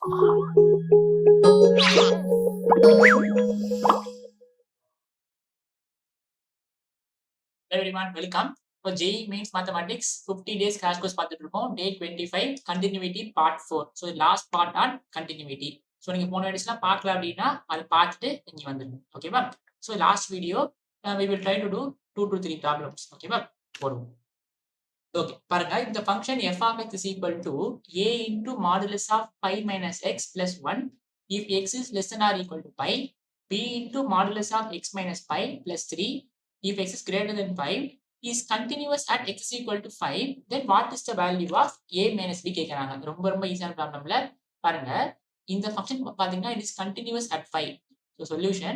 everyone, welcome. For JEE Mains Mathematics 50 days crash course பார்த்துட்டு இருக்கோம். Day 25 continuity part 4. So last part on continuity. So நீங்க போன வீடியோஸ்லாம் பார்க்கல அப்படின்னா அதை பார்த்துட்டு இங்க வந்துருங்க. ஓகேவா? So last video we will try to do 2 to 3 problems. ஓகேவா? போடுவோம். ஓகே பாருங்க இந்த function f of x is equal to a into modulus of pi minus x plus 1 if x is less than or equal to pi, b into modulus of x minus pi plus 3 if x is greater than 5 is continuous at x is equal to 5, then what is the value of a minus b கேக்குறாங்க. ரொம்ப ரொம்ப ஈஸியான ப்ராப்ளம்ல பாருங்க இந்த function பாத்தீங்கன்னா it is continuous at 5. So solution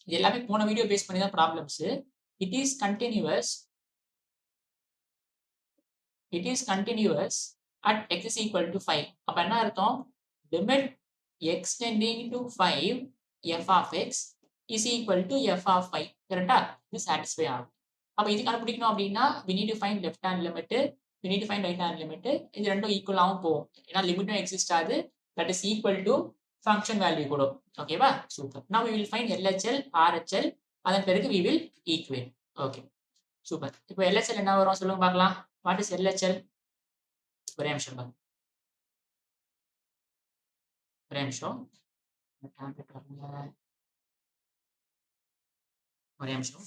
இது எல்லாமே போன வீடியோ பேஸ் பண்ணி தான் problems. It is continuous at x is equal to 5. அப்ப என்ன அர்த்தம்? Limit x tending to 5 f of x is equal to f of 5. கரெக்டா? இது satisfy ஆகும். அப்ப இது கண்டுபிடிக்கணும் அப்படின்னா we need to find left hand limit, we need to find right hand limit. இது ரெண்டும் ஈக்குவல் ஆகும் போகும். ஏன்னா லிமிட்டும் எக்ஸிஸ்ட் ஆகுது. that is equal to function value கூட. ஓகேவா? Super. now we will find LHL, RHL, அதன் பிறகு we will equate. Okay super. இப்போ LHL என்ன வரும் சொல்லுங்க பார்க்கலாம். what is LHL? ஒரே நிமிஷம் பாருங்க. ஒரே நிமிஷம். ஒரே நிமிஷம்.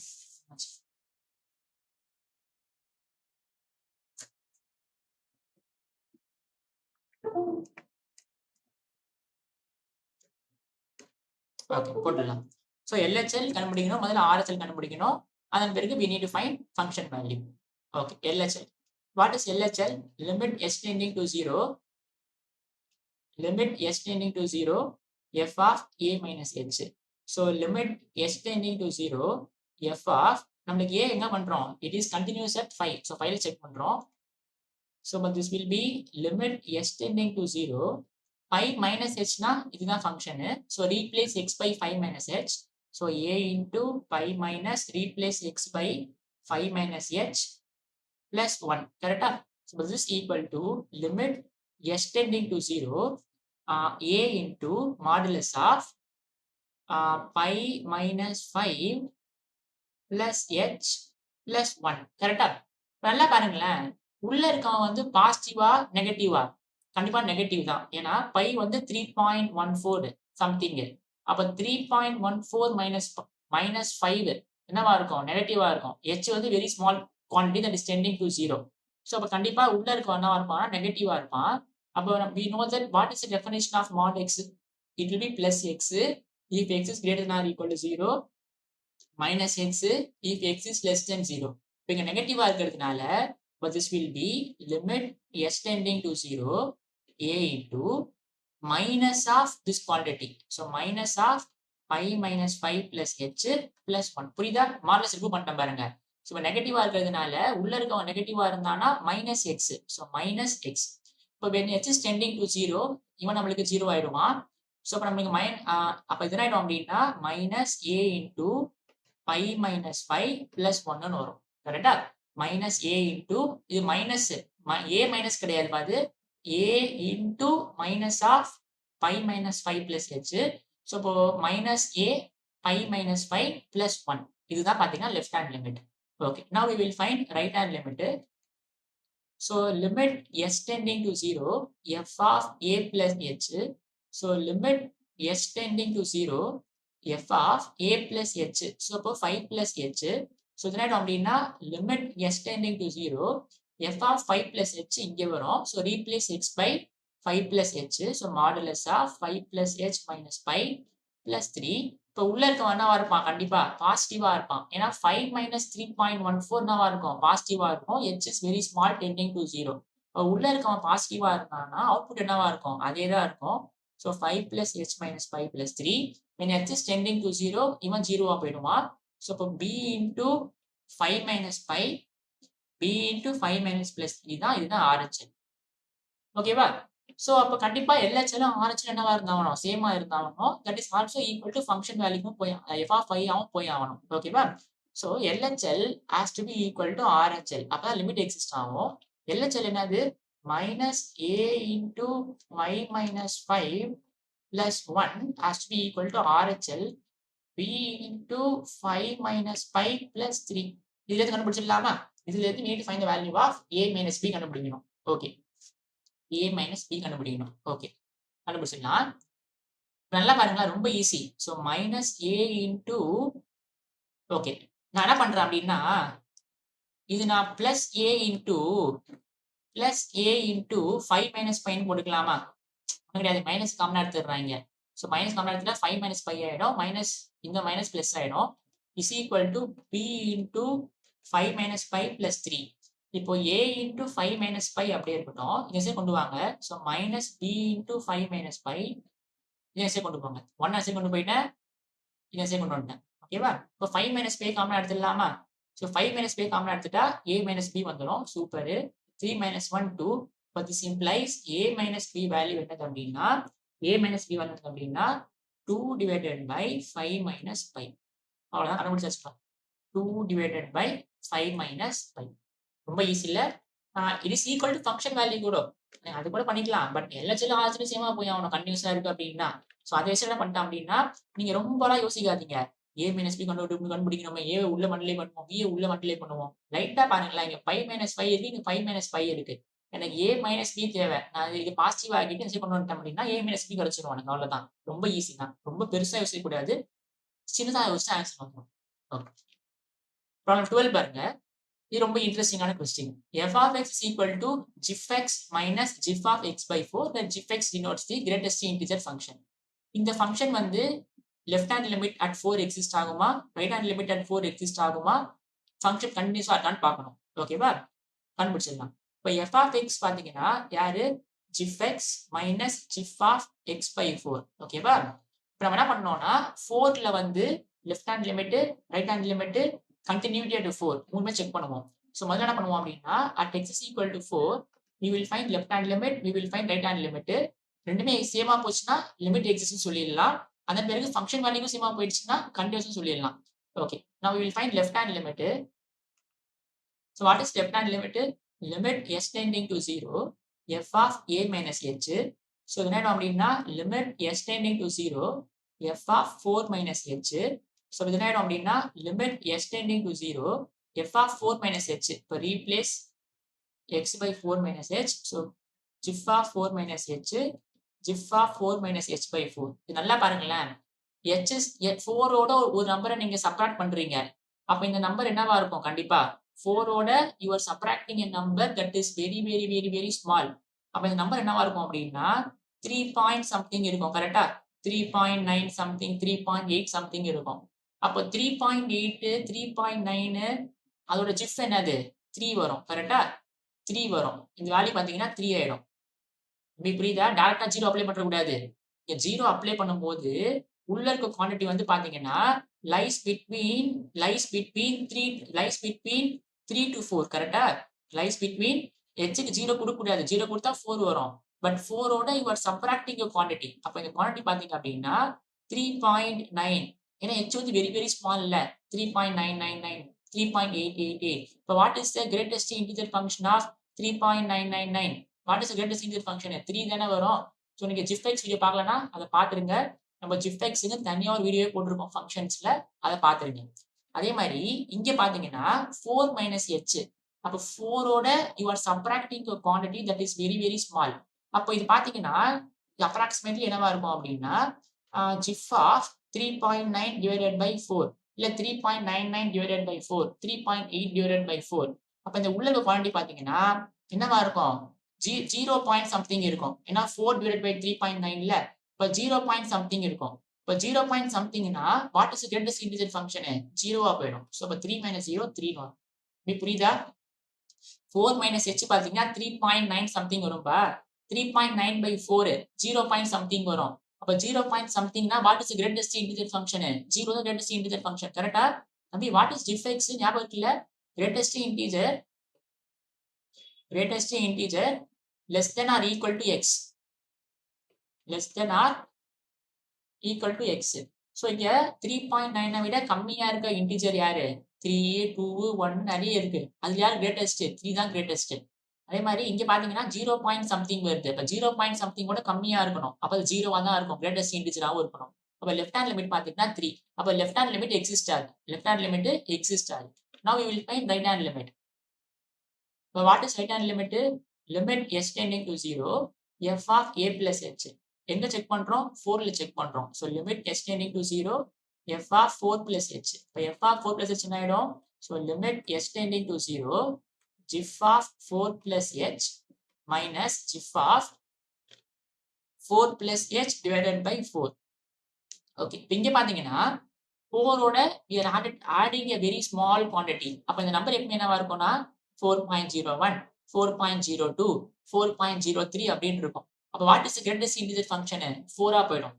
ஓகே போட்டுடலாம். ஸோ LHL கண்டுபிடிக்கணும், முதல்ல RHL கண்டுபிடிக்கணும், அதன் பிறகு we need to find function value. Okay LHL. What is LHL? Limit s tending to 0, limit s tending to 0 f of a minus h. So limit s tending to 0 f of நம்மளுக்கு a என்ன பண்றோம்? It is continuous at 5. So 5 check பண்றோம். So but this will be limit s tending to 0 pi minus h னா இதுதான் function. So replace x by 5 minus h. So a into pi minus replace x by 5 minus h plus 1. கரெக்டா? So this is equal to limit s tending to 0 a into modulus of pi minus 5 plus h plus 1. கரெக்டா? நல்லா பாருங்களேன், உள்ள இருக்கவன் வந்து பாசிட்டிவா நெகட்டிவா? கண்டிப்பா நெகட்டிவ் தான். ஏன்னா பை வந்து 3.14 சம்திங். அப்ப 3.14 மைனஸ் 5 என்னவா இருக்கும்? நெகட்டிவா இருக்கும். h வந்து very small quantity that is tending to 0. So அப்ப கண்டிப்பா உள்ள இருக்கவன் என்னவா இருப்பான்? நெகட்டிவா இருப்பான். அப்போ we know that what is the definition of mod x? It will be plus x if x is greater than or equal to 0, minus x if x is less than 0. இப்போ இங்க நெகட்டிவா இருக்கிறதுனால but this will be limit s tending to 0 a into minus of this quantity. So minus of pi minus 5 plus h plus 1. புரியுதா? Modulus remove பண்ணிட்டேன் பாருங்க. So நெகட்டிவா இருக்கிறதுனால உள்ள இருக்கவன் நெகட்டிவா இருந்தானா minus X. So minus X. இப்போ when h is tending to 0 இவன் நம்மளுக்கு 0 ஆயிடுமா? ஸோ இப்போ நம்மளுக்கு அப்போ இது என்ன ஆயிடும் அப்படின்னா minus a into pi minus 5 plus 1 வரும். கரெக்டா? மைனஸ் a into இது மைனஸ் a மைனஸ் கிடையாது பாது, a into minus of pi minus 5 plus h. So இப்போ மைனஸ் a pi minus 5 plus 1. இதுதான் பார்த்தீங்கன்னா left hand limit. Okay now we will find right hand limit. So limit s tending to 0 f of a plus h. So limit s tending to 0 f of a plus h. So இப்போ 5 plus h. So இதனால அப்படின்னா limit s tending to 0 f of 5 plus h இங்கே வரும். So replace x by 5 plus h. So modulus of 5 plus h minus 5 plus 3. இப்போ உள்ள இருக்கவன் என்னவா இருப்பான்? கண்டிப்பா பாசிட்டிவா இருப்பான். ஏன்னா 5 minus 3.14 என்னவா இருக்கும்? பாசிட்டிவா இருக்கும். h is very small tending to 0. இப்போ உள்ள இருக்கவன் பாசிட்டிவா இருந்தான்னா அவுட்புட் என்னவா இருக்கும்? அதே தான் இருக்கும். So 5 plus h minus 5 plus 3. when h is tending to 0 இவன் 0வா போயிடுவான். ஸோ இப்போ b into 5 minus 5, b into 5 minus plus 3 தான் இதுதான் RHL. ஓகேவா? ஸோ அப்போ கண்டிப்பா LHL RHL என்னவா இருந்தாகணும்? சேமா இருந்தாகணும். That is also equal to function வேல்யூக்கும் போய் f of 5 ஆவும் போய் ஆகணும். ஓகேவா? So LHL has to be equal to RHL. அப்பதான் லிமிட் எக்ஸிஸ்ட் ஆகும். LHL என்னது? minus a into y minus 5 plus 1 has to be equal to RHL b into 5 minus 5 plus 3. இதுல இருந்து கண்டுபிடிச்சிடலாமா? இதுல இருந்து we need to find the value of a minus b கண்டுபிடிக்கணும். Okay, a minus b கண்டுபிடிக்கணும். Okay, கண்டுபிடிச்சிடலாம். நல்லா பாருங்களா, ரொம்ப easy. So minus a into, okay, நான் என்ன பண்றேன் அப்படின்னா, இது நான் பிளஸ் a இன்டூ 5 மைனஸ் 5 போட்டுக்கலாமா? கிடையாது, மைனஸ் காமனா எடுத்துடுறாங்க. ஸோ மைனஸ் காமனா எடுத்துட்டா 5 மைனஸ் 5 ஆயிடும், மைனஸ் இந்த மைனஸ் பிளஸ் ஆயிடும். Is equal to b into 5 minus 5 plus 3. இப்போ a இன்டூ 5 மைனஸ் 5 அப்படியே இருக்கட்டும், இந்த சைடு கொண்டு வாங்க. So minus b into 5 minus 5 இந்த சைடு கொண்டு போங்க. 1 சைடு கொண்டு போயிட்டேன், இந்த சைடு கொண்டு வந்துட்டேன். ஓகேவா? இப்போ 5 மைனஸ் 5 காமனா எடுத்துடலாமா? ஸோ 5 மைனஸ் 5 காமனா எடுத்துட்டா a மைனஸ் b வந்துடும். Super. 3 minus 1 2. But this implies a minus b value என்னது அப்படின்னா, a minus b வந்து அப்படின்னா 2 divided by 5 minus 5. அவ்வளவுதான், கண்டுபிடிச்சாச்சுப்பா. 2 divided by 5 minus 5. ரொம்ப ஈஸி இல்ல? it is equal to function value கூட அது கூட பண்ணிக்கலாம். பட் LHL ஆல்ரெடி சேமா போய் அவனுக்கு கண்டினியூஸா இருக்கு அப்படின்னா, ஸோ அதை வச்சு என்ன பண்ணிட்டான் அப்படின்னா, நீங்க ரொம்பலாம் யோசிக்காதீங்க. a minus b கண்டுபிடிக்கணும், a உள்ள மல்டிப்ளை பண்ணுவோம், b உள்ள மல்டிப்ளை பண்ணுவோம். லைட்டா பாருங்களேன், இங்க 5 minus 5 இருக்கு, இங்க 5 minus 5 இருக்கு. எனக்கு a minus b தேவை. நான் இது பாசிட்டிவ் ஆகிட்டு என்ன கொண்டு வந்துட்டேன் அப்படின்னா a minus b கிடைச்சிரும் எனக்கு. அவ்வளவுதான், ரொம்ப ஈஸி தான். ரொம்ப பெருசா யோசிக்க கூடாது, சின்னதா யோசிச்சு ஆன்சர் வந்துடும். ஓகே, ப்ராப்ளம் 12 பாருங்க. இது ரொம்ப இன்ட்ரெஸ்டிங்கான question. f of x is equal to gif x minus gif of x by 4. Then gif x denotes the greatest integer function. இந்த ஃபங்க்ஷன் வந்து left hand limit at 4 exist ஆகுமா, right hand limit at 4 exist ஆகுமா, function கண்டினியூஸா இருக்கான்னு பார்க்கணும். ஓகேவா? கண்டுபிடிச்சிடலாம். இப்போ f of x பாத்தீங்கன்னா யாரு, gif x minus gif of x by 4. ஓகேவா? இப்போ நம்ம என்ன பண்ணோம்னா 4ல வந்து left hand limit, right hand limit, continuity at 4 மூணுமே செக் பண்ணுவோம். ஸோ முதல்ல என்ன பண்ணுவோம் அப்படின்னா, at x is equal to 4 we will find left hand limit, we will find right hand limit. ரெண்டுமே சேமா போச்சுன்னா லிமிட் எக்ஸிஸ்ட்னு சொல்லிடலாம். அதன் பிறகு ஃபங்க்ஷன் வேல்யூ சேமா போயிடுச்சுன்னா கண்டினியூஸ் சொல்லிடலாம். Okay, now we will find left hand limit. So what is left hand limit? Limit s tending to 0 f of a minus h. So என்ன அப்படின்னா limit s tending to 0 f of 4 minus h. So இது என்ன அப்படின்னா limit s tending to 0 f of 4 minus h. இப்போ replace x by 4 minus h. So gif of 4 minus h, gif of 4 minus h by 4. இது நல்லா பாருங்களேன், h is 4 ஓட ஒரு நம்பரை நீங்க சப்ட்ராக்ட் பண்றீங்க. அப்ப இந்த நம்பர் என்னவா இருக்கும்? கண்டிப்பா 4 ஓட you are subtracting a number that is very very very very small. அப்ப இந்த நம்பர் என்னவா இருக்கும் அப்படின்னா 3 point something இருக்கும். கரெக்டா? 3.9 something, 3.8 something இருக்கும். அப்போ 3.8 3.9 அதோட ஜிஃப் என்னது? 3 வரும். கரெக்டா? 3 வரும். இந்த வேல்யூ பாத்தீங்கன்னா 3 ஆயிடும். புரியுதா? டைரக்டா 0 அப்ளை பண்ண கூடாது. இங்க 0 அப்ளை பண்ணும்போது உள்ள இருக்க குவாண்டிட்டி வந்து பாத்தீங்கன்னா lies between 3 to 4. கரெக்டா? lies between h க்கு 0 கொடுக்க கூடாது. 0 கொடுத்தா 4 வரும். பட் 4 ஓட you are subtracting your quantity. அப்ப இந்த குவாண்டிட்டி பாத்தீங்க அப்படின்னா 3.9. ஏன்னா h வந்து வெரி வெரி ஸ்மால் இல்ல. 3.999, 3.888. இப்போ what is the greatest integer function of 3.999? What is greatest integer function? 3 தானே வரும். ஸோ நீங்க ஜிஃப் எக்ஸ் வீடியோ பார்க்கலன்னா அதை பார்த்துருங்க. நம்ம ஜிஃப் எக்ஸுக்கு தனியாக ஒரு வீடியோ போட்டிருக்கோம் ஃபங்க்ஷன்ஸ்ல, அதை பார்த்துருங்க. அதே மாதிரி இங்க பாத்தீங்கன்னா 4 மைனஸ் h. அப்போ 4 ஓட you are subtracting a quantity that is very very small. அப்போ இது பாத்தீங்கன்னா அப்ராக்சிமேட்லி என்னவா இருக்கும் அப்படின்னா ஜிஃப் ஆஃப் 3.9 divided by 4 இல்ல 3.99 divided by 4, 3.8 divided by 4. அப்ப இந்த உள்ள குவாண்டிட்டி பாத்தீங்கன்னா என்னவா இருக்கும்? 0 பாயிண்ட் சம்திங் இருக்கும். ஏன்னா 4 divided by 3.9ல இப்போ 0 பாயிண்ட் சம்திங் இருக்கும். இப்போ 0 பாயிண்ட் சம்திங்னா what is greatest integer function? 0வா போயிடும். ஸோ இப்போ 3 minus 0 3 வரும். புரியுதா? 4 minus h பாத்தீங்கன்னா 3.9 சம்திங் வரும்பா. 3.9 by 4 0 பாயிண்ட் சம்திங் வரும். அப்ப 0 பாயிண்ட் சம்திங்னா what is greatest integer function? 0 தான் கிரேட்டஸ்ட் இன்டிஜர் ஃபங்க்ஷன். கரெக்டா? தம்பி வாட் இஸ் ஜிஃப் எக்ஸ் ஞாபகம் இருக்குல்ல? Greatest integer less than or equal to x. less than or equal to x. So இங்க 3.9 விட கம்மியா இருக்க இன்டிஜர் யாரு? 3, 2, 1 நிறைய இருக்கு. அதுல யார் கிரேட்டஸ்ட்? 3 தான் கிரேட்டஸ்ட். அதே மாதிரி இங்க பாத்தீங்கன்னா 0 பாயிண்ட் சம்திங் வருது. அப்ப 0 பாயிண்ட் சம்திங் கூட கம்மியா இருக்கணும். அப்ப அது 0வா தான் இருக்கும். கிரேட்டஸ்ட் இன்டிஜராவும் இருக்கணும். அப்ப லெஃப்ட் ஹேண்ட் லிமிட் பாத்தீங்கன்னா 3. அப்ப லெஃப்ட் ஹேண்ட் லிமிட் எக்ஸிஸ்ட் ஆகுது. லெஃப்ட் ஹேண்ட் லிமிட் எக்ஸிஸ்ட் ஆகுது. Now we will find right hand limit. So what is right hand limit? Limit s tending to 0 f of a plus h. எங்க check பண்றோம்? 4ல check பண்றோம். So limit s tending to 0 f of 4 plus h. இப்ப f of 4 plus h என்ன ஆயிடும்? So limit s tending to 0 gif of 4 plus h minus gif of 4 plus h divided by 4. Okay. இப்ப இங்க பாத்தீங்கன்னா 4ஓட we are adding a very small quantity. அப்ப இந்த number எப்பவுமே என்னவா இருக்கும்னா 4.01, 4.02, 4.03 அப்படின்னு இருக்கும். அப்ப what is the greatest integer function? 4ஆ போயிடும்.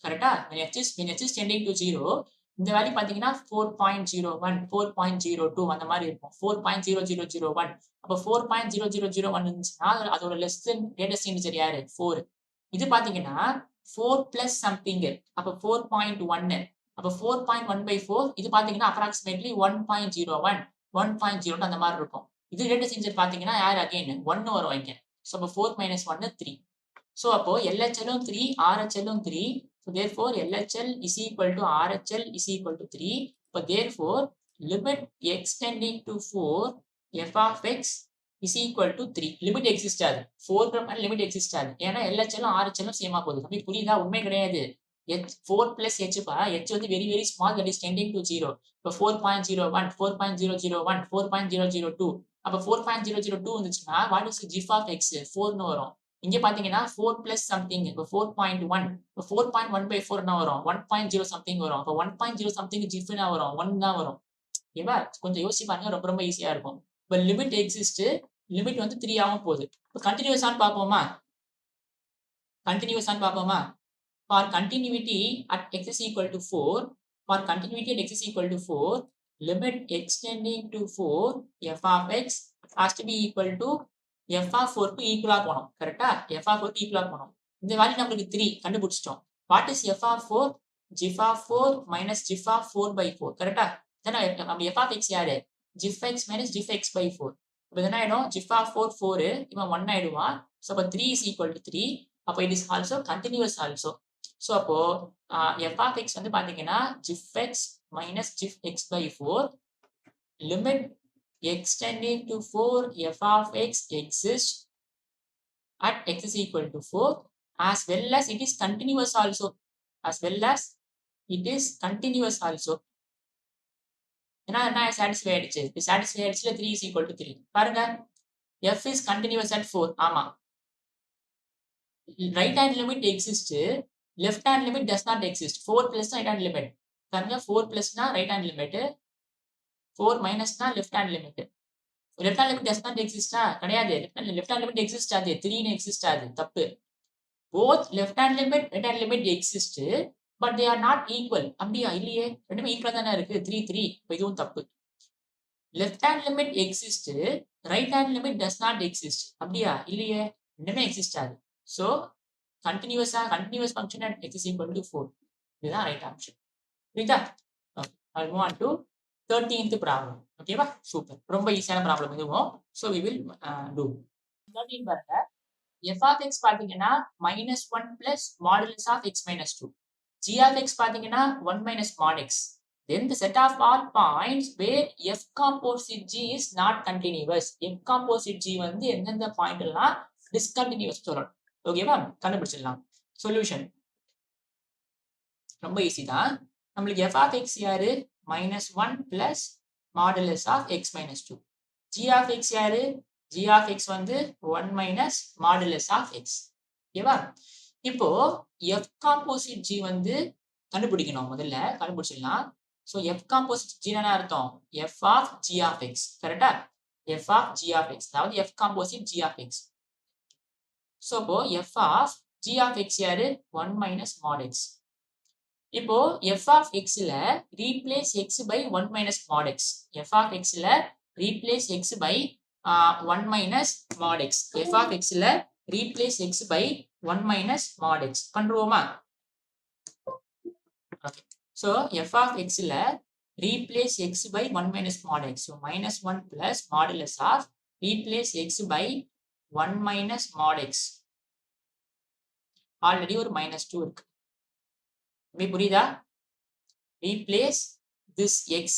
கரெக்டா? when h is tending to 0, இந்த வேல்யூ பாத்தீங்கன்னா 4.01, 4.02 அந்த மாதிரி இருக்கும். 4.0001. அப்ப 4.0001 இருந்துச்சுன்னா அதோட less than greatest integer யாரு? 4. இது பாத்தீங்கன்னா 4 plus something. அப்ப 4.1. அப்ப 4.1/4 இது பாத்தீங்கன்னா approximately 1.01, 1.02 அந்த மாதிரி இருக்கும். இது greatest integer பாத்தீங்கன்னா யார் again 1 வரும் இங்க. So அப்ப 4 minus 1 3. So அப்போ LHL 3, RHL 3. So therefore LHL is equal to RHL is equal to 3. But therefore limit x tending to 4 f of x is equal to 3. Limit exist ஆகுது. 4 limit exist ஆகுது. ஏன்னா LHL RHL சேமா போகுது. அப்படி புரியுதா? உண்மை கிடையாது. 4 plus h பா h வந்து very very small, that is tending to 0. இப்போ 4.01, 4.001, 4.002. அப்ப 4.002 வந்துச்சுன்னா what is the gif of x? 4ன்னு வரும். இங்க பாத்தீங்கன்னா 4 plus something. இப்போ 4.1. இப்போ 4.1/4 என்ன வரும்? 1.0 something வரும். அப்ப 1.0 something gif என்ன வரும்? 1 தான் வரும். ஓகேவா? கொஞ்சம் யோசிச்சு பாருங்க, ரொம்ப ரொம்ப ஈஸியா இருக்கும். இப்போ லிமிட் எக்ஸிஸ்ட், லிமிட் வந்து 3 ஆகும் போகுது. இப்போ கண்டினியூஸான்னு பார்ப்போமா? கண்டினியூஸான்னு பார்ப்போமா? For continuity at x is equal to 4, for continuity at x is equal to 4, limit x tending to 4 f of x has to be equal to f of 4 க்கு ஈக்குவலா போகணும். கரெக்டா? f of 4 க்கு ஈக்குவலா போகணும். இந்த வேல்யூ நம்மளுக்கு 3 கண்டுபிடிச்சிட்டோம். What is f of 4? gif of 4 minus gif of 4/4. கரெக்டா? நம்ம f of x யாரு? gif x minus gif x by 4. இப்போ என்ன ஆயிடும்? gif of 4 4, இவன் 1 ஆயிடுவான். So அப்ப 3 is equal to 3. அப்ப it is also continuous also. So அப்போ f of x வந்து பாத்தீங்கன்னா gif x minus gif x by 4, limit x tending to 4 f of x exists at x is equal to 4, as well as it is continuous also. As well as it is continuous also. என்ன satisfy ஆயிடுச்சு? இது satisfy ஆயிடுச்சுல 3 is equal to 3. பாருங்க, f is continuous at 4. ஆமா. Right hand limit exists. Left hand limit does not exist. 4 plus right hand limit. பாருங்க, 4 plus na right hand limit, 4 minus na left hand limit. Left hand limit does not exist. கிடையாது. Left hand limit exist ஆகுது. 3 ன்னு exist ஆகுது. தப்பு. Both left hand limit, right hand limit exist, but they are not equal. அப்படியா? இல்லையே. ரெண்டுமே ஈக்குவலா தானே இருக்கு. 3 3. இப்போ இதுவும் தப்பு. Left hand limit exist, right hand limit does not exist. அப்படியா? இல்லையே. ரெண்டுமே exist ஆகுது. So continuous function at x is equal to 4. இதுதான் ரைட் ஆப்ஷன். புரியுதா? I'll move on to 13th problem. ஓகேவா? சூப்பர். ரொம்ப ஈஸியான ப்ராப்ளம் இதுவும். So we will do. 13 பாருங்க. f of x பாத்தீங்கன்னா -1 plus modulus of x minus 2. g of x பாத்தீங்கன்னா 1 minus mod x. Then the set of all points where f composite g is not continuous. f composite g வந்து எந்தெந்த point எல்லாம் discontinues சொல்லணும். ஓகேவா? கண்டுபிடிச்சிடலாம். Solution ரொம்ப easy தான். நம்மளுக்கு f of x யாரு? -1 plus modulus of x minus 2. g of x யாரு? g of x வந்து 1 minus modulus of x. ஓகேவா? இப்போ f composite g வந்து கண்டுபிடிக்கணும். முதல்ல கண்டுபிடிச்சிடலாம். So f composite g என்ன அர்த்தம்? f of g of x. கரெக்டா? f of g of x. அதாவது f composite g of x. So இப்போ f of g of x யாரு? 1 minus mod x. இப்போ f of x ல replace x by 1 minus mod x. f of x ல replace x by 1 minus mod x. f of x ல replace x by 1 minus mod x. பண்றோமா? Okay. So f of x ல replace x by 1 minus mod x. So -1 plus modulus of replace x by 1 minus mod x. Already ஒரு -2 இருக்கு. புரியுதா? Replace this x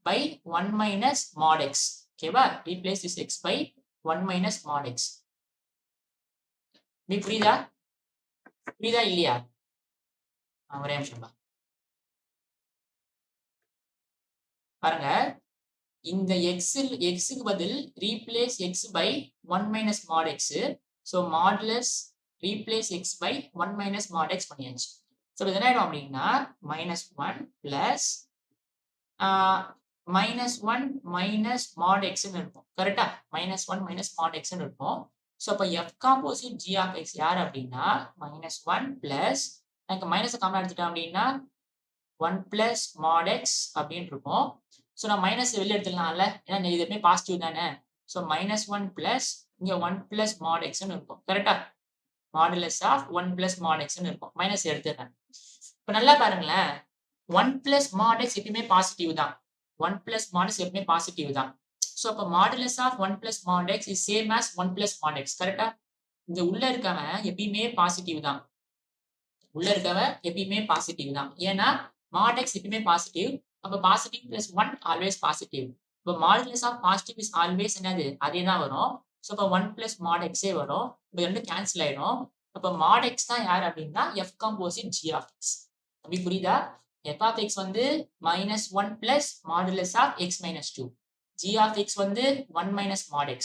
by 1 minus mod x. ஓகேவா? Replace this x by 1 minus mod x. புரியுதா? புரியுதா இல்லையா? ஒரே நிமிஷம் பாருங்க. இந்த xக்கு பதில் replace x by 1 minus mod x. So modulus replace x by 1 minus mod x பண்ணியாச்சு. ஸோ இது என்ன ஆயிடும் அப்படின்னா -1 plus -1 minus mod x ன்னு இருக்கும். கரெக்டா? -1 minus mod x ன்னு இருக்கும். ஸோ அப்போ f composite g of x யார் அப்படின்னா -1 plus எனக்கு மைனஸ் காமன் எடுத்துட்டோம் அப்படின்னா 1 plus mod x அப்படின்னு இருக்கும். ஸோ நான் மைனஸ் வெளில எடுத்துடலாம்ல, ஏன்னா இது எப்பவுமே பாசிட்டிவ் தானே. ஸோ -1 plus இங்க 1 plus mod x ன்னு இருக்கும். கரெக்டா? Modulus of 1 plus mod x ன்னு இருக்கும். மைனஸ் எடுத்துறேன். இப்போ நல்லா பாருங்களேன், 1 plus mod x எப்பயுமே பாசிட்டிவ் தான். 1 plus mod x எப்பயுமே பாசிட்டிவ் தான். ஸோ அப்போ modulus of 1 plus mod x is same as 1 plus mod x. கரெக்டா? இந்த உள்ள இருக்கவன் எப்பயுமே பாசிட்டிவ் தான். உள்ள இருக்கவன் எப்பயுமே பாசிட்டிவ் தான். ஏன்னா mod x எப்பயுமே பாசிட்டிவ். அப்போ பாசிட்டிவ் பிளஸ் 1 ஆல்வேஸ் பாசிட்டிவ். இப்போ modulus of positive is always என்னது? அதே தான் வரும். ஸோ இப்போ 1 plus mod x வரும். இப்போ ரெண்டு கேன்சல் ஆயிடும். அப்போ mod x தான் யார் அப்படின்னா f composite g of x. அப்படி புரியுதா? f of x வந்து -1 plus modulus of x minus 2. g of x வந்து 1 minus mod x.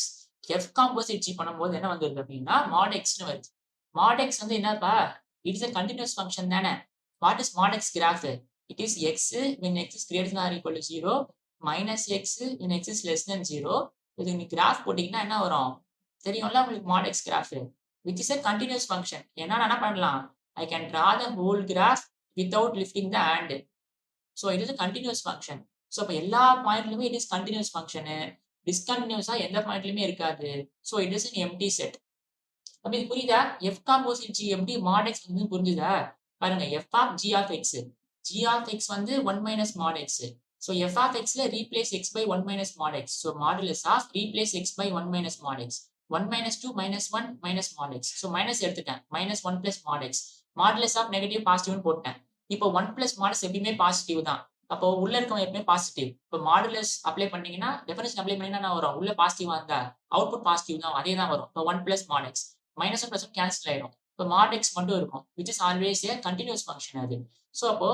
f composite g பண்ணும்போது என்ன வந்துருது அப்படின்னா mod x ன்னு வருது. mod x வந்து என்னப்பா? It is a continuous function தானே. What is mod x graph? It is x when x is greater than or equal to 0 minus x when x is less than 0. இது நீ graph போட்டீங்கன்னா என்ன வரும்? தெரியும்ல உங்களுக்கு mod x graph, which is a continuous function. ஏன்னா நான் என்ன பண்ணலாம்? I can draw the whole graph without lifting the hand. So it is a continuous function. So அப்ப எல்லா பாயிண்ட்லயுமே it is continuous function. டிஸ்கண்டினியூஸா எந்த பாயிண்ட்லயுமே இருக்காது. So it is an empty set. அப்ப இது புரியுதா? f காம்போசிட் g எப்படி mod x வந்து புரிஞ்சுதா? பாருங்க, f of g of x. g of x வந்து 1 minus mod x. So f of x ல replace x by 1 minus mod x. So modulus of replace x by 1 minus mod x. 1 minus 2 minus 1 minus mod x. So minus எடுத்துட்டேன். minus 1 plus mod x. Modulus of negative positive போட்டேன். இப்போ 1 plus mod x எப்பயுமே positive தான். அப்போ உள்ள இருக்கவங்க எப்பவுமே positive. இப்போ மாடுலஸ் அப்ளை பண்ணீங்கன்னா, டெஃபினிஷன் அப்ளை பண்ணீங்கன்னா என்ன வரும்? உள்ள பாசிட்டிவா இருந்தா அவுட்புட் பாசிட்டிவ் தான், அதே தான் வரும். இப்போ 1 plus mod x. -1 plus 1 cancel ஆயிடும். இப்போ mod x மட்டும் இருக்கும், which is always a continuous function அது. ஸோ அப்போ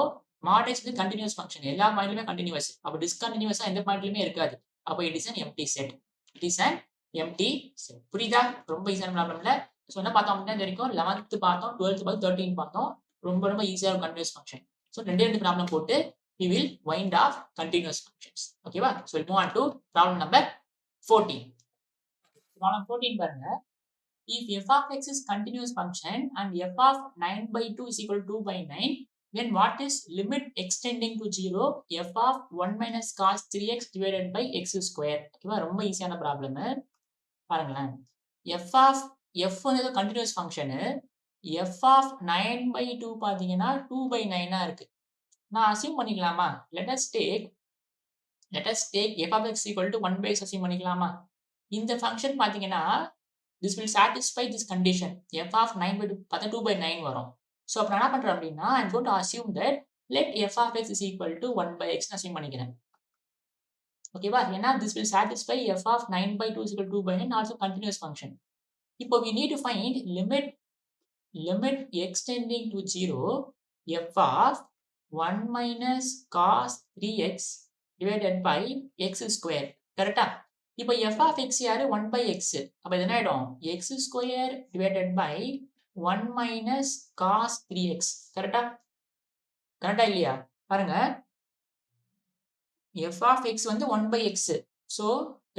mod x வந்து continuous function, எல்லா பாயிண்ட்லயுமே கண்டினியூஸ். அப்போ டிஸ்கண்டினியூஸா எந்த பாயிண்ட்லயுமே இருக்காது. அப்போ it is an empty set. It is an empty set. புரியுதா? ரொம்ப ஈஸியான ப்ராப்ளம் இல்ல. ஸோ என்ன பார்த்தோம் அப்படின்னா, வரைக்கும் 11th பார்த்தோம், 12th பார்த்தோம், 13 பார்த்தோம். ரொம்ப ரொம்ப ஈஸியா ஒரு கண்டினியூஸ் ஃபங்க்ஷன். ஸோ ரெண்டு ப்ராப்ளம் போட்டு we will wind off continuous functions. ஓகேவா? So we'll move on to problem number 14. Problem 14 பாருங்க. If f of x is continuous function and f of 9/2 is equal to 2/9, then what is limit extending to 0 f of 1 minus cos 3x divided by x square? ஓகேவா? ரொம்ப ஈஸியான problem. பாருங்களேன், f வந்து continuous function. f of 9/2 பாத்தீங்கன்னா 2/9 இருக்கு. நான் assume பண்ணிக்கலாமா? let us take f of x equal to 1/x assume பண்ணிக்கலாமா? இந்த ஃபங்க்ஷன் பாத்தீங்கன்னா this will satisfy this condition. f of 9/2 பார்த்தா 2/9 வரும். ஸோ அப்போ நான் என்ன பண்றேன் அப்படின்னா, I'm going to assume that let f of x is equal to 1/x assume பண்ணிக்கிறேன். ஓகேவா? ஏன்னா this will satisfy f of 9/2 is equal to 2/9 also continuous function. இப்போ we need to find limit extending to 0 f of 1 minus cos 3x divided by x square. கரெக்டா? இப்போ f of x யாரு? 1/x. அப்ப இது என்ன ஆயிடும்? x square divided by 1 minus cos 3x. கரெக்டா? கரெக்டா இல்லையா? பாருங்க, f of x வந்து 1/x. ஸோ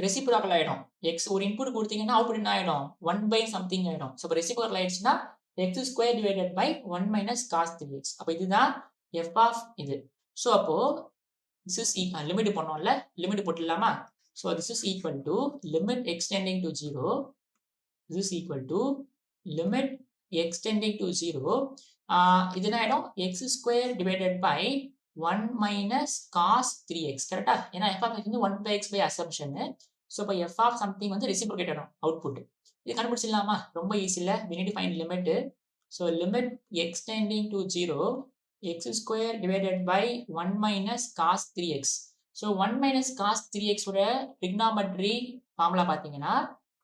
ரெசிப்ரோக்கல் ஆயிடும். x ஒரு இன்புட் கொடுத்தீங்கன்னா அவுட்புட் என்ன ஆயிடும்? 1/something ஆயிடும். ஸோ ரெசிப்ரோக்கல் ஆயிடுச்சுன்னா x square divided by 1 minus cos 3x. அப்ப இதுதான் f of இது. ஸோ அப்போ this is லிமிட் பண்ணோம்ல, லிமிட் போட்டுடலாமா? So this is equal to limit extending to 0. This is equal to limit extending to 0. இது என்ன ஆயிடும்? x square divided by 1 minus cos 3x. கரெக்டா? ஏன்னா f of x வந்து 1/x by assumption. So இப்போ f of something வந்து reciprocate ஆயிடும் output. இது கண்டுபிடிச்சிடலாமா? ரொம்ப ஈஸி இல்ல? we need to find limit. So limit x tending to 0 x square divided by 1 minus cos 3x. So 1 minus cos 3x உடைய trigonometry formula பாத்தீங்கன்னா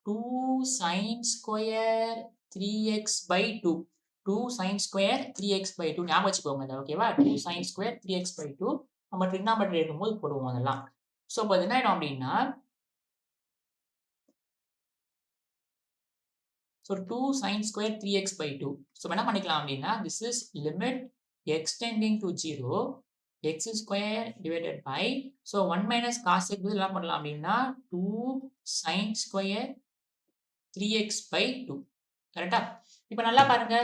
2 sin square 3x by 2. 2 sin square 3x by 2 ஞாபகம் வச்சுக்கோங்க. ஓகேவா? 2 sin square 3x by 2 நம்ம trigonometry எடுக்கும்போது போடுவோம் அதெல்லாம். So இப்போ என்ன ஆயிடும் அப்படின்னா so 2 sin square 3x by 2. So என்ன பண்ணிக்கலாம் அப்படின்னா this is limit x tending to 0 x square divided by so 1 minus cos x என்ன பண்ணலாம் அப்படின்னா 2 sin square 3x by 2. கரெக்டா? இப்போ நல்லா பாருங்க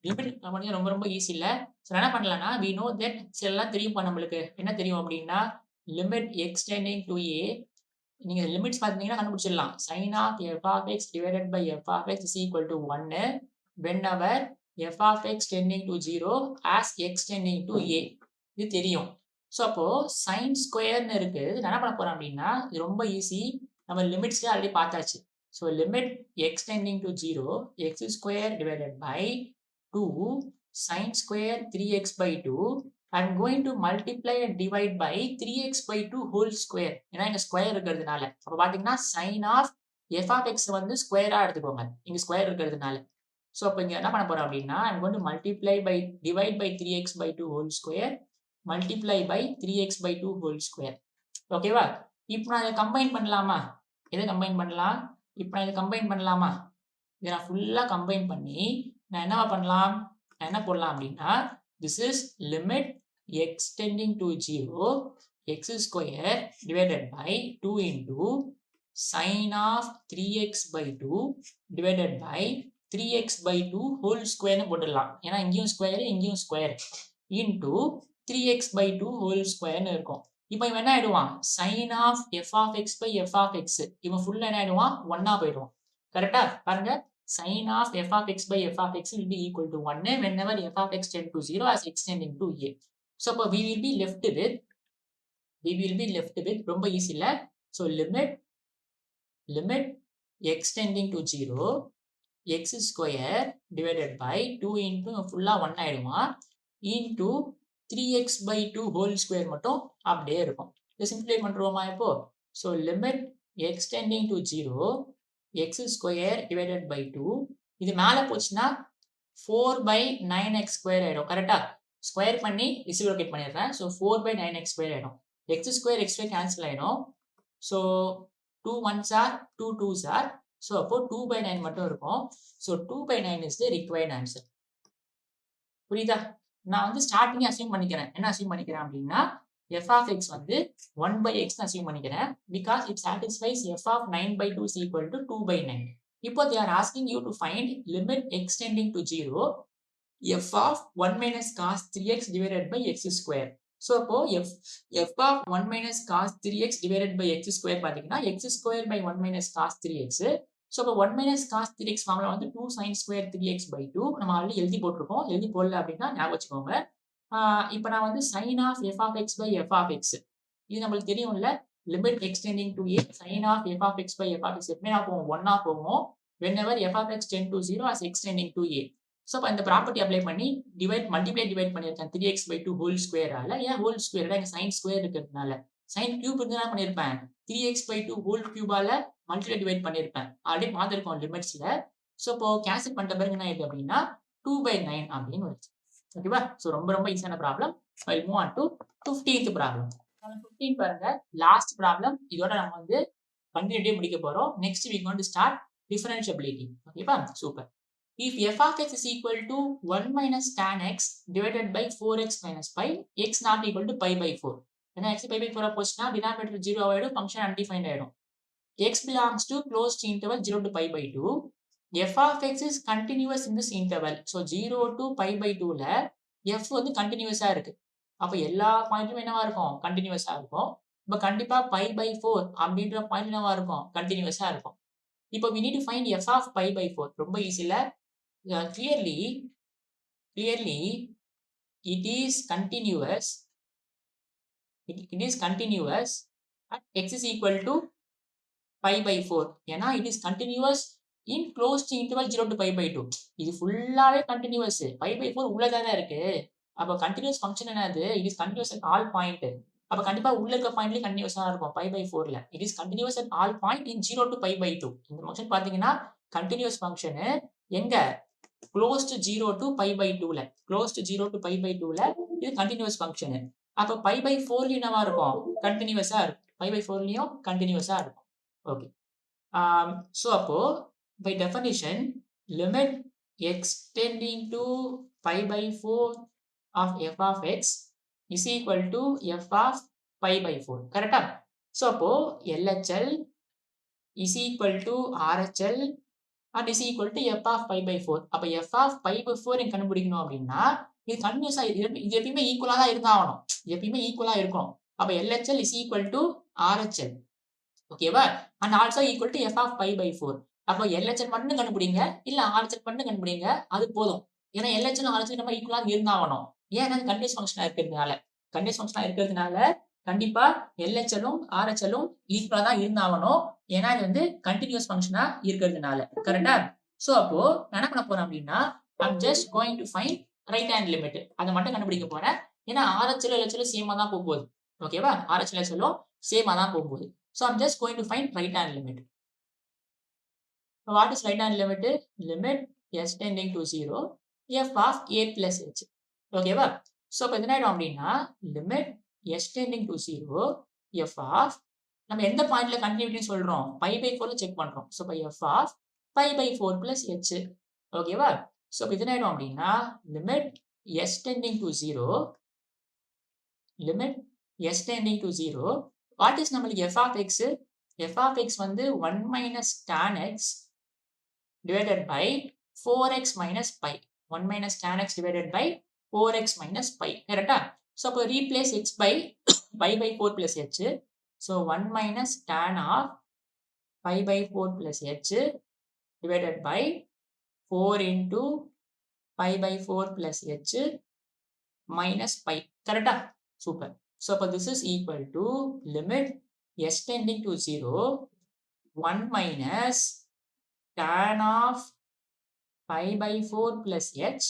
லிமிட் ரொம்ப ரொம்ப ஈஸி இல்ல. ஸோ என்ன பண்ணலாம்னா we know that எல்லாம் தெரியும் நம்மளுக்கு என்ன தெரியும் அப்படின்னா limit x tending to a நீங்க லிமிட்ஸ் பாத்தீங்கன்னா கண்டுபிடிச்சிடலாம் sin of f of x divided by f of x is equal to 1 whenever f of x tending to 0 as x tending to a. இது தெரியும். ஸோ அப்போ sin ஸ்கொயர்னு இருக்கு. என்ன பண்ண போறோம் அப்படின்னா இது ரொம்ப ஈஸி. நம்ம லிமிட்ஸ்ல ஆல்ரெடி பார்த்தாச்சு. So limit x tending to 0 x square divided by 2 sin square 3x by 2. I'm going to multiply and divide by 3x by 2 whole square. ஏன்னா இங்க ஸ்கொயர் இருக்கிறதுனால அப்ப பாத்தீங்கன்னா sin of f of x வந்து ஸ்கொயரா எடுத்துக்கோங்க இங்க square இருக்கிறதுனால. So அப்போ இங்க என்ன பண்ண போறோம் அப்படின்னா I'm going to multiply by divide by 3x by 2 whole square multiply by 3x by 2 whole square. ஓகேவா? இப்போ நான் இதை கம்பைன் பண்ணலாமா? எதை கம்பைன் பண்ணலாம்? இப்போ நான் இதை கம்பைன் பண்ணலாமா? இதை நான் ஃபுல்லா கம்பைன் பண்ணி நான் என்னவா பண்ணலாம்? நான் என்ன போடலாம் அப்படின்னா this is limit x tending to 0 x square divided by 2 into sin of 3x by 2 divided by 3x by 2 whole square போடலாம். ஏன்னா இங்கேயும் ஸ்கொயர் இங்கேயும் square into 3x by 2 whole square இருக்கும். இப்போ இவன் என்ன ஆயிடுவான்? sin of f of x by f of x இவன் ஃபுல்லா என்ன ஆயிடுவான்? 1 போயிடுவான். கரெக்டா? பாருங்க sin of f of x by f of x will be equal to 1 whenever f of x tend to 0 as x tending to a. So we will be left with ரொம்ப easy இல்ல. So limit x tending to 0 x square divided by 2 into ஃபுல்லா 1 ஆயிடுமா into 3x by 2 whole square மட்டும் அப்படியே இருக்கும். இதை சிம்பிளை பண்றோமா இப்போ? So limit x tending to 0 x square divided by 2 இது மேல போச்சுன்னா 4 by 9x square ஆயிடும். கரெக்டா? ஸ்கொயர் பண்ணி ரெசிப்ரோகேட் பண்ணிடுறேன். ஸோ 4 by 9x square ஆயிடும். x square கேன்சல் ஆயிடும். So 2 1s are 2 2s are so அப்போ 2 by 9 மட்டும் இருக்கும். So 2 by 9 is the required answer. புரியுதா? நான் வந்து ஸ்டார்டிங் அசியூம் பண்ணிக்கிறேன். என்ன அசியூம் பண்ணிக்கிறேன் அப்படின்னா f of x வந்து 1 by x அசியூம் பண்ணிக்கிறேன் because it satisfies f of 9 by 2 is equal to 2 by 9. இப்போ they are asking you to find limit x tending to 0 f of 1 minus cos 3x divided by x square. So அப்போ f of 1 minus cos 3x divided by x square பாத்தீங்கன்னா x square by 1 minus cos 3x. So அப்போ 1 minus cos 3x formula வந்து 2 sin square 3x by 2 நம்ம already எழுதி போட்டிருக்கோம். எழுதி போடல அப்படின்னா ஞாபகம் வச்சுக்கோங்க. இப்போ நான் வந்து sin of f of x by f of x இது நம்மளுக்கு தெரியும்ல limit x tending to a sin of f of x by f of x எப்பவுமே நான் போவோம் 1 போவோம் whenever f of x tend to 0 as x tending to a. So அப்போ இந்த property apply பண்ணி மல்டிப்ளை டிவைட் பண்ணியிருக்கேன் 3x by 2 whole square ஏன் whole square இங்க sin square இருக்கிறதுனால sin cube இருந்தா என்ன பண்ணியிருப்பேன் 3x by 2 whole cube multiply divide பண்ணியிருப்பேன். ஆல்ரெடி பார்த்துருக்கோம் லிமிட்ஸ்ல. ஸோ இப்போ கேன்சல் பண்ணிட்ட பிறகு என்ன ஆயிடுது அப்படின்னா 2 by 9 அப்படின்னு வருது. ஓகேவா? ஸோ ரொம்ப ரொம்ப ஈஸியான problem. I'll move on to 15th problem. 15 பாருங்க லாஸ்ட் ப்ராப்ளம். இதோட நம்ம வந்து கண்டினியூட்டிவ் முடிக்க போறோம். Next we going to start differentiability. ஓகேவா? Super. If f of x is equal to 1 minus tan x divided by 4x minus pi x not equal to pi by 4. ஏன்னா x pi by 4 போச்சுன்னா denominator 0 ஆயிடும், function undefined ஆயிடும். x belongs to closed interval 0 to pi by 2. f of x is continuous in this interval. So 0 to pi by 2ல f வந்து கண்டினியூஸா இருக்கு. அப்ப எல்லா பாயிண்ட்லயும் என்னவா இருக்கும்? கண்டினியூஸா இருக்கும். இப்ப கண்டிப்பா pi by 4 அப்படின்ற பாயிண்ட் என்னவா இருக்கும்? கண்டினியூஸா இருக்கும். இப்போ we need to find f of pi by 4. ரொம்ப ஈஸில clearly it is continuous at x is equal to pi by 4. ஏன்னா it is continuous in closed interval 0 to π/2. இது ஃபுல்லாவே கண்டினியூஸ். π/4 உள்ளதானே இருக்கு. அப்ப கண்டினியூஸ் ஃபங்க்ஷன் என்னது? It is continuous at all point. அப்ப கண்டிப்பா உள்ள இருக்க பாயிண்ட்லயே கண்டினியூஸா இருக்கும் π/4ல. It is continuous at all point in 0 to π/2. இந்த ஃபங்க்ஷன் பாத்தீங்கன்னா கண்டினியூஸ் ஃபங்க்ஷன் எங்க க்ளோஸ்ட் 0 to π/2ல க்ளோஸ்ட் 0 to π/2ல இது கண்டினியூஸ் ஃபங்க்ஷன். அப்ப π/4லயும் என்னவா இருக்கும்? கண்டினியூஸா இருக்கும். π/4லயும் கண்டினியூஸா இருக்கும். ஓகே. So அப்போ by definition limit x tending to π/4 of f of x is equal to f of π/4. கரெக்டா? So அப்போ LHL is equal to RHL and is equal to f of π/4. அப்ப f of π/4 கண்டுபிடிக்கணும் அப்படின்னா இது கண்டினியூஸா இது எப்பயுமே ஈக்குவலா தான் இருந்தாகணும். எப்பயுமே ஈக்குவலா இருக்கும். அப்ப LHL is equal to RHL. ஓகேவா? And also equal to f of π/4. அப்போ LHL மட்டும் கண்டுபிடிங்க இல்ல RHL மட்டும் கண்டுபிடிங்க அது போதும். ஏன்னா LHL RHL நம்ம ஈக்குவலா இருந்தாகணும். ஏன்னா அது கண்டினியூஸ் ஃபங்க்ஷனா இருக்கிறதுனால. கண்டினியூஸ் ஃபங்க்ஷனா இருக்கிறதுனால கண்டிப்பா LHLம் RHLம் ஈக்குவலா தான் இருந்தாகணும். ஏன்னா இது வந்து கண்டினியூஸ் ஃபங்க்ஷனா இருக்கிறதுனால. கரெக்டா? சோ அப்போ நான் என்ன பண்ண போறேன் அப்படின்னா I'm just going to find right hand limit. அதை மட்டும் கண்டுபிடிக்க போறேன். ஏன்னா RHL LHL சேமா தான் போகுது. ஓகேவா? RHL LHLம் சேமா தான் போகுது. So I'm just going to find right hand limit. So what is right hand limit? Limit s tending to 0 f of a plus h. ஓகேவா? So இப்போ என்ன ஆயிடும் அப்படின்னா limit s tending to 0 f of நம்ம எந்த பாயிண்ட்ல continuity சொல்றோம்? π/4ல check பண்றோம். So by f of π/4 plus h. ஓகேவா? So இப்போ என்ன ஆயிடும் அப்படின்னா limit s tending to 0 limit s tending to 0. What is நம்மளுக்கு f of x? f of x வந்து 1 minus tan x divided by 4x minus pi. 1 minus tan x divided by 4x minus pi. கரெக்டா? So அப்போ replace x by π/4 plus h. So 1 minus tan of π/4 plus h divided by 4 into π/4 plus h minus pi. கரெக்டா? Super. So அப்போ this is equal to limit s tending to 0 1 minus tan of π/4 plus h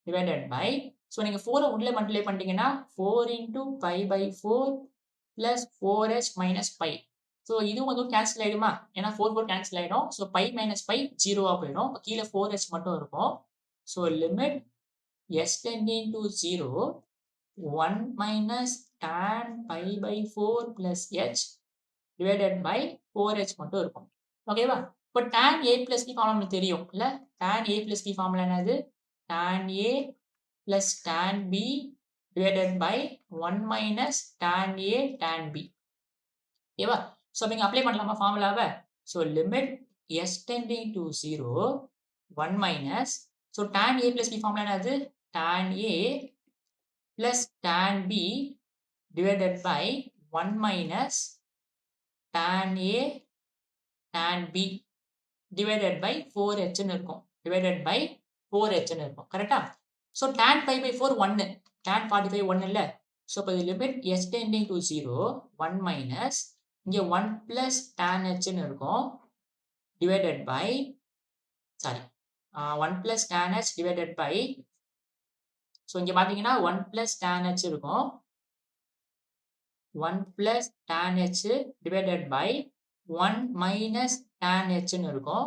divided by so நீங்க 4 உள்ள multiply பண்ணிட்டீங்கன்னா 4 into π/4 plus 4h minus pi. So இதுவும் வந்து cancel ஆயிடுமா? ஏன்னா 4 cancel ஆயிடும். So pi minus pi 0 போயிடும். கீழ 4h மட்டும் இருக்கும். So limit s tending to 0 1 minus tan π/4 plus h divided by 4h மட்டும் இருக்கும். ஓகேவா? இப்போ tan a plus b formula நமக்கு தெரியும் இல்ல? tan a plus b formula என்னது? tan a plus tan b divided by 1 minus tan a tan b. ஓகேவா? So நீங்க அப்ளை பண்ணலாமா ஃபார்முலாவை? So limit s tending to 0 1 minus so tan a plus b formula என்னது? tan a plus tan b divided by 1 minus tan a tan b divided by 4h ன்னு இருக்கும். divided by 4h ன்னு இருக்கும். கரெக்டா? So tan π/4 1 tan 45 1 இல்ல? So இப்போ limit s tending to 0 1 minus இங்க 1 plus tan h ன்னு இருக்கும். divided by 1 plus tan h divided by so இங்க பாத்தீங்கன்னா 1 plus tan h இருக்கும். 1 plus tan h divided by 1 minus tan h ன்னு இருக்கும்.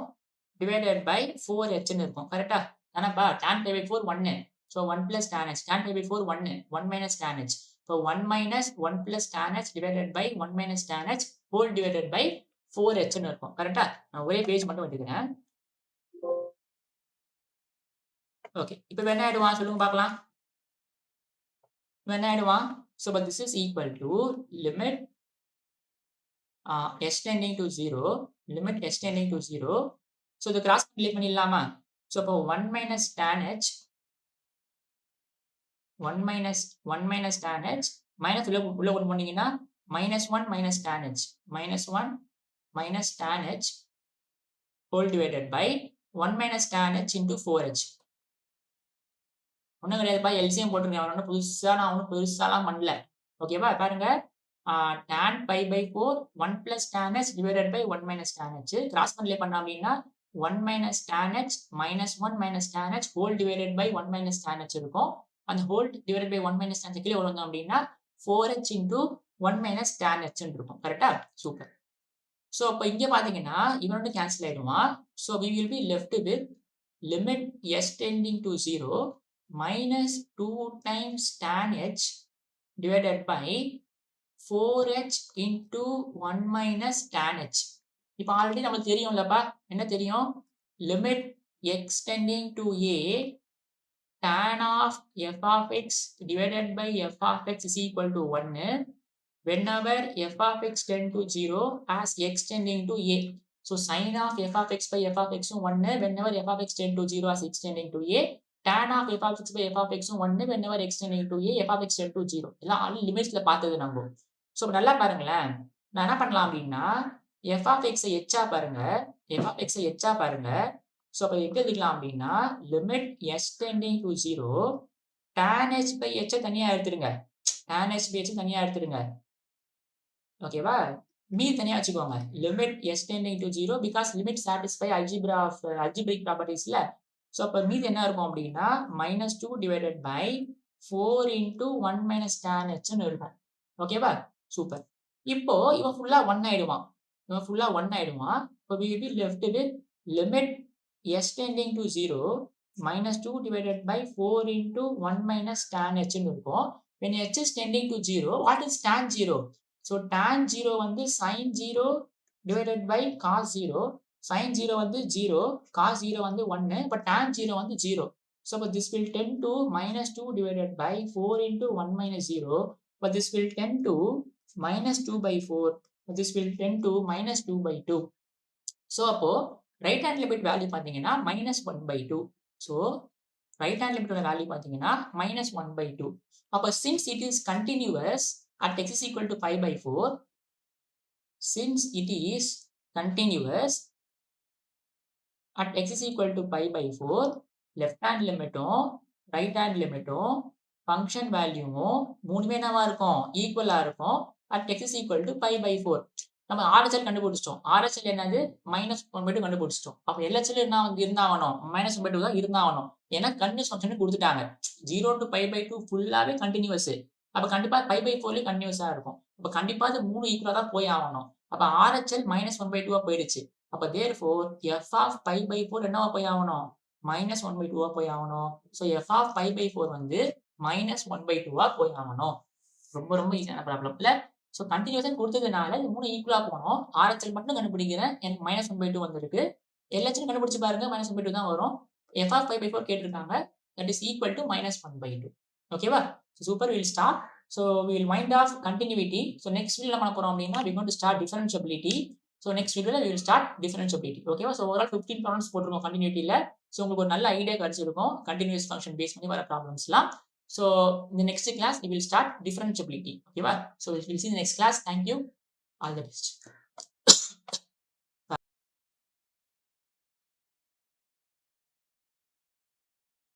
divided by 4h ன்னு இருக்கும். கரெக்டா? தானப்பா tan π/4 1 so 1 plus tan h tan π/4 1 1 minus tan h so 1 minus 1 plus tan h divided by 1 minus tan h whole divided by 4h ன்னு இருக்கும். கரெக்டா? நான் ஒரே பேஜ் மட்டும் எடுத்துக்கிறேன். ஓகே இப்போ என்ன ஆயிடுவான் சொல்லுங்க பார்க்கலாம். என்ன ஆயிடுவான்? So but this is equal to limit s tending to 0 limit s tending to 0 so the cross multiply பண்ணிடலாமா? so அப்போ 1 minus tan h 1 minus tan h minus உள்ள கொண்டு போனீங்கன்னா minus 1 minus tan h minus 1 minus tan h whole divided by 1 minus tan h into 4h. ஒன்றும் கிடையாதுப்பா LCM போட்டுருக்கேன். அவன் ஒன்றும் புதுசா நான் ஒன்றும் பெருசாலாம் பண்ணல. ஓகேவா? பாருங்க tan π/4 1 plus tan h divided by 1 minus tan h cross multiply பண்ணோம் அப்படின்னா 1 minus tan h minus 1 minus tan h whole divided by 1 minus tan h இருக்கும். அந்த whole divided by 1 minus tan h கீழே எவ்வளவு வந்தோம் அப்படின்னா 4h into 1 minus tan h இருக்கும். கரெக்டா? சூப்பர். ஸோ அப்போ இங்க பாத்தீங்கன்னா இவனோட கேன்சல் ஆயிடுவான். So we will be left with limit s tending to 0 minus 2 times tan h divided by 4h into 1 minus tan h. இப்போ ஆல்ரெடி நமக்கு தெரியும்லப்பா, என்ன தெரியும்? limit x tending to a tan of f of x divided by f of x is equal to 1 whenever f of x tend to 0 as x tending to a. So sin of f of x by f of x 1 whenever f of x tend to 0 as x tending to a. tan of f of x by f of x 1 whenever x tending to a f of x tend to 0. எல்லாம் already லிமிட்ஸ்ல பார்த்தது நம்ம. So நல்லா பாருங்களேன், நான் என்ன பண்ணலாம் அப்படின்னா f of x h பாருங்க, f of x h பாருங்க. ஸோ அப்போ எப்படி எழுதிக்கலாம் அப்படின்னா limit s tending to 0 tan h by h தனியா எடுத்துருங்க, tan h by h தனியா எடுத்துருங்க. ஓகேவா? மீதி தனியா வச்சுக்கோங்க. limit s tending to 0 because limit satisfy algebraic propertiesல. ஸோ அப்போ மீதி என்ன இருக்கும் அப்படின்னா -2 divided by 4 into 1 minus tan h ன்னு இருக்கும். ஓகேவா? சூப்பர். இப்போ இவன் ஃபுல்லா 1 ஆயிடுவான். இப்போ we will be left with limit s tending to 0 -2 divided by 4 into 1 minus tan h ன்னு இருக்கும். When h is tending to 0, what is tan 0? So tan 0 வந்து sin 0 divided by cos 0. sin 0 வந்து 0, cos 0 வந்து 1, but tan 0 வந்து 0. So but this will tend to -2 divided by 4 into 1 minus 0, but this will tend to -2 by 4, but this will tend to -2 by 2. So அப்போ right hand limit value பாத்தீங்கன்னா -1 by 2. So right hand limit value பாத்தீங்கன்னா -1 by 2. அப்போ since it is continuous at x is equal to pi by 4, since it is continuous at x is equal to pi by 4, left hand லிமிட்டும் right hand லிமிட்டும் function வேல்யூவும் மூணுமே என்னவா இருக்கும்? ஈக்குவலா இருக்கும். at x is equal to pi by 4. நம்ம RHL கண்டுபிடிச்சிட்டோம். RHL என்னது? -1/2 கண்டுபிடிச்சிட்டோம். அப்போ LHL என்ன இருந்தாகணும்? -1/2 தான் இருந்தாகணும். ஏன்னா கண்டினியூஸ் ஃபங்க்ஷன் கொடுத்துட்டாங்க. 0 to pi by 2 ஃபுல்லாவே கண்டினியூஸ். அப்ப கண்டிப்பா pi by 4 கண்டினியூஸா இருக்கும். அப்ப கண்டிப்பா அது 3 ஈக்குவலா தான் போய் ஆகணும். அப்ப RHL -1/2 போயிடுச்சு. அப்ப therefore f of pi by 4 என்னவா போய் ஆகணும்? -1/2 போய் ஆகணும். So f of pi by 4 வந்து -1/2 போய் ஆகணும். ரொம்ப ரொம்ப ஈஸியான ப்ராப்ளம் இல்ல. ஸோ கண்டினியூஸா கொடுத்ததுனால இது 3 ஈக்குவலா போகணும். RHL மட்டும் கண்டுபிடிக்கிறேன், எனக்கு -1/2 வந்திருக்கு. LHL கண்டுபிடிச்சு பாருங்க, -1/2 தான் வரும். f of pi by 4 கேட்டிருக்காங்க, that is equal to -1/2. ஓகேவா? Super. Will start. So will wind off continuity. So next வீடியோல பண்ண போறோம் அப்படின்னா we going to start differentiability. So next வீடியோல we will start differentiability. ஓகேவா? ஸோ ஓவரால் 15 ப்ராப்ளம்ஸ் போட்டிருக்கோம் கண்டினியூட்டில. ஸோ உங்களுக்கு ஒரு நல்ல ஐடியா கிடைச்சிருக்கும் கண்டினியூஸ் ஃபங்க்ஷன் பேஸ் பண்ணி வர ப்ராப்ளம்ஸ்லாம். So in the next class we will start differentiability. Okay, so we will see in the next class. Thank you. All the best.